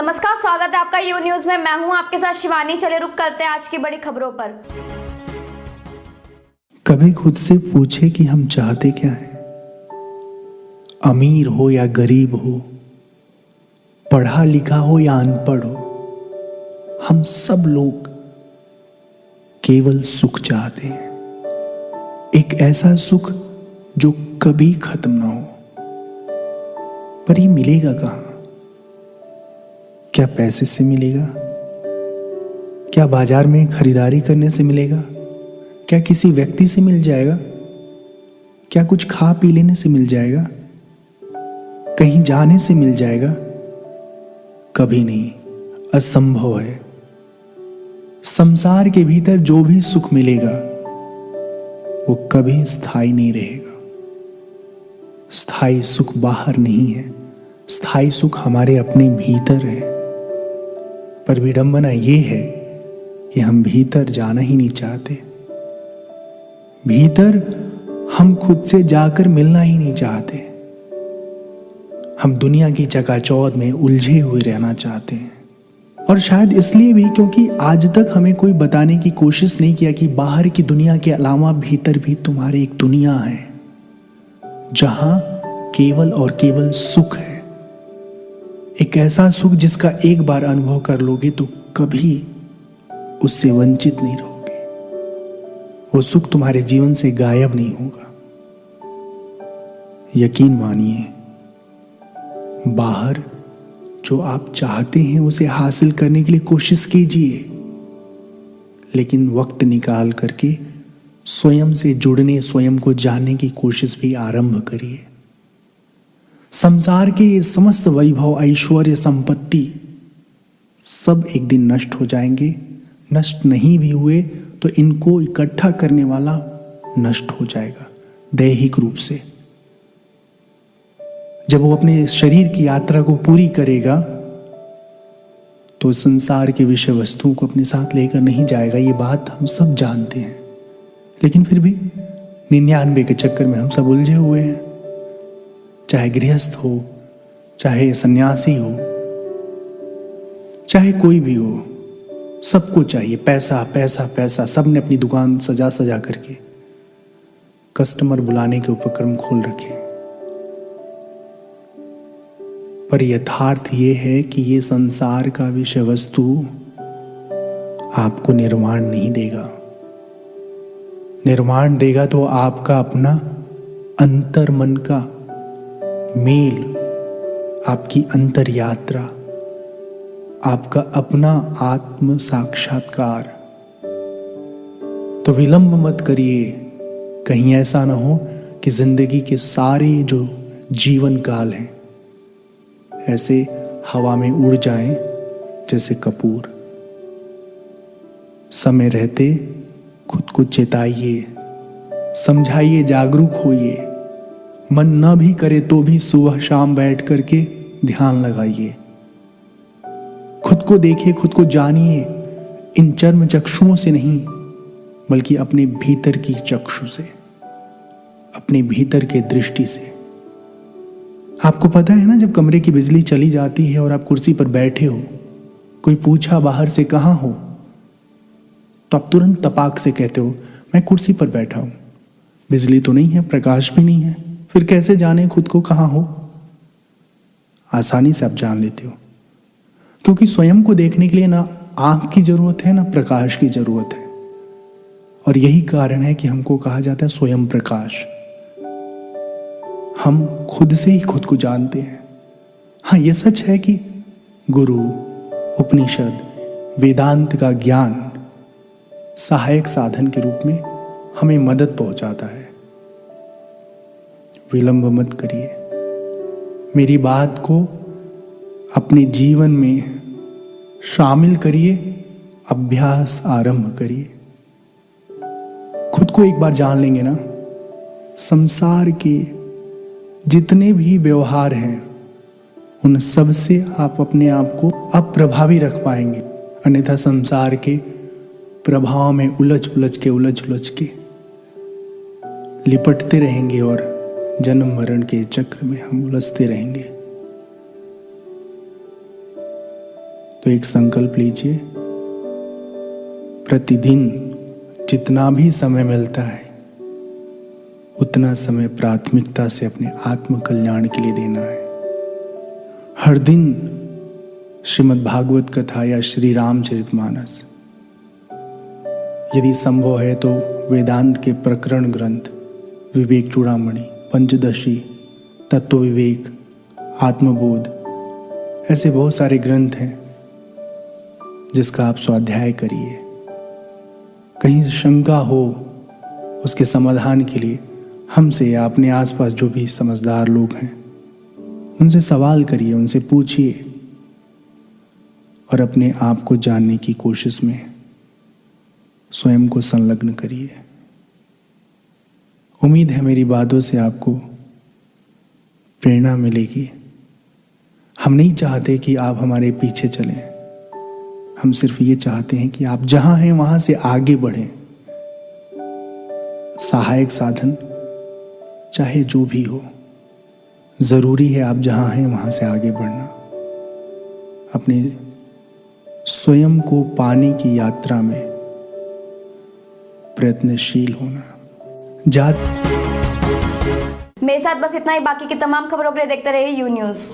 नमस्कार, स्वागत है आपका यू न्यूज में। मैं हूं आपके साथ शिवानी। चले रुक करते हैं आज की बड़ी खबरों पर। कभी खुद से पूछे कि हम चाहते क्या हैं? अमीर हो या गरीब हो, पढ़ा लिखा हो या अनपढ़ हो, हम सब लोग केवल सुख चाहते हैं। एक ऐसा सुख जो कभी खत्म ना हो। पर ये मिलेगा कहां? क्या पैसे से मिलेगा? क्या बाजार में खरीदारी करने से मिलेगा? क्या किसी व्यक्ति से मिल जाएगा? क्या कुछ खा पी लेने से मिल जाएगा? कहीं जाने से मिल जाएगा? कभी नहीं, असंभव है। संसार के भीतर जो भी सुख मिलेगा वो कभी स्थायी नहीं रहेगा। स्थायी सुख बाहर नहीं है, स्थायी सुख हमारे अपने भीतर है। पर विडंबना ये है कि हम भीतर जाना ही नहीं चाहते। भीतर हम खुद से जाकर मिलना ही नहीं चाहते। हम दुनिया की चकाचौंध में उलझे हुए रहना चाहते हैं। और शायद इसलिए भी क्योंकि आज तक हमें कोई बताने की कोशिश नहीं किया कि बाहर की दुनिया के अलावा भीतर भी तुम्हारी एक दुनिया है जहां केवल और केवल सुख है। एक ऐसा सुख जिसका एक बार अनुभव कर लोगे तो कभी उससे वंचित नहीं रहोगे। वो सुख तुम्हारे जीवन से गायब नहीं होगा। यकीन मानिए, बाहर जो आप चाहते हैं उसे हासिल करने के लिए कोशिश कीजिए, लेकिन वक्त निकाल करके स्वयं से जुड़ने, स्वयं को जानने की कोशिश भी आरंभ करिए। संसार के ये समस्त वैभव, ऐश्वर्य, संपत्ति सब एक दिन नष्ट हो जाएंगे। नष्ट नहीं भी हुए तो इनको इकट्ठा करने वाला नष्ट हो जाएगा दैहिक रूप से। जब वो अपने शरीर की यात्रा को पूरी करेगा तो संसार के विषय वस्तुओं को अपने साथ लेकर नहीं जाएगा। ये बात हम सब जानते हैं, लेकिन फिर भी 99 के चक्कर में हम सब उलझे हुए हैं। चाहे गृहस्थ हो, चाहे सन्यासी हो, चाहे कोई भी हो, सबको चाहिए पैसा पैसा पैसा। सबने अपनी दुकान सजा सजा करके कस्टमर बुलाने के उपक्रम खोल रखे। पर यथार्थ ये है कि ये संसार का विषय वस्तु आपको निर्वाण नहीं देगा। निर्वाण देगा तो आपका अपना अंतर मन का मेल, आपकी अंतर यात्रा, आपका अपना आत्म साक्षात्कार। तो विलंब मत करिए, कहीं ऐसा ना हो कि जिंदगी के सारे जो जीवन काल हैं ऐसे हवा में उड़ जाएं जैसे कपूर। समय रहते खुद को चेताइए, समझाइए, जागरूक होइए। मन न भी करे तो भी सुबह शाम बैठ करके ध्यान लगाइए। खुद को देखिए, खुद को जानिए, इन चर्म चक्षुओं से नहीं बल्कि अपने भीतर की चक्षु से, अपने भीतर के दृष्टि से। आपको पता है ना, जब कमरे की बिजली चली जाती है और आप कुर्सी पर बैठे हो, कोई पूछा बाहर से कहां हो, तो आप तुरंत तपाक से कहते हो मैं कुर्सी पर बैठा हूं। बिजली तो नहीं है, प्रकाश भी नहीं है, फिर कैसे जाने खुद को कहां हो? आसानी से आप जान लेते हो, क्योंकि स्वयं को देखने के लिए ना आंख की जरूरत है ना प्रकाश की जरूरत है। और यही कारण है कि हमको कहा जाता है स्वयं प्रकाश। हम खुद से ही खुद को जानते हैं। हाँ, यह सच है कि गुरु, उपनिषद, वेदांत का ज्ञान सहायक साधन के रूप में हमें मदद पहुंचाता है। विलंब मत करिए। मेरी बात को अपने जीवन में शामिल करिए, अभ्यास आरंभ करिए। खुद को एक बार जान लेंगे ना, संसार के जितने भी व्यवहार हैं उन सब से आप अपने आप को अप्रभावी रख पाएंगे। अन्यथा संसार के प्रभाव में उलझ उलझ के लिपटते रहेंगे और जन्म मरण के चक्र में हम उलझते रहेंगे। तो एक संकल्प लीजिए, प्रतिदिन जितना भी समय मिलता है उतना समय प्राथमिकता से अपने आत्म कल्याण के लिए देना है। हर दिन श्रीमद् भागवत कथा या श्री रामचरितमानस, यदि संभव है तो वेदांत के प्रकरण ग्रंथ, विवेक चूड़ामणि, पंचदशी, तत्व विवेक, आत्मबोध, ऐसे बहुत सारे ग्रंथ हैं जिसका आप स्वाध्याय करिए। कहीं शंका हो उसके समाधान के लिए हमसे या अपने आसपास जो भी समझदार लोग हैं उनसे सवाल करिए, उनसे पूछिए और अपने आप को जानने की कोशिश में स्वयं को संलग्न करिए। उम्मीद है मेरी बातों से आपको प्रेरणा मिलेगी। हम नहीं चाहते कि आप हमारे पीछे चलें, हम सिर्फ ये चाहते हैं कि आप जहां हैं वहां से आगे बढ़ें। सहायक साधन चाहे जो भी हो, जरूरी है आप जहां हैं वहां से आगे बढ़ना, अपने स्वयं को पाने की यात्रा में प्रयत्नशील होना। मेरे साथ बस इतना ही। बाकी की तमाम खबरों के लिए देखते रहिए यू न्यूज़।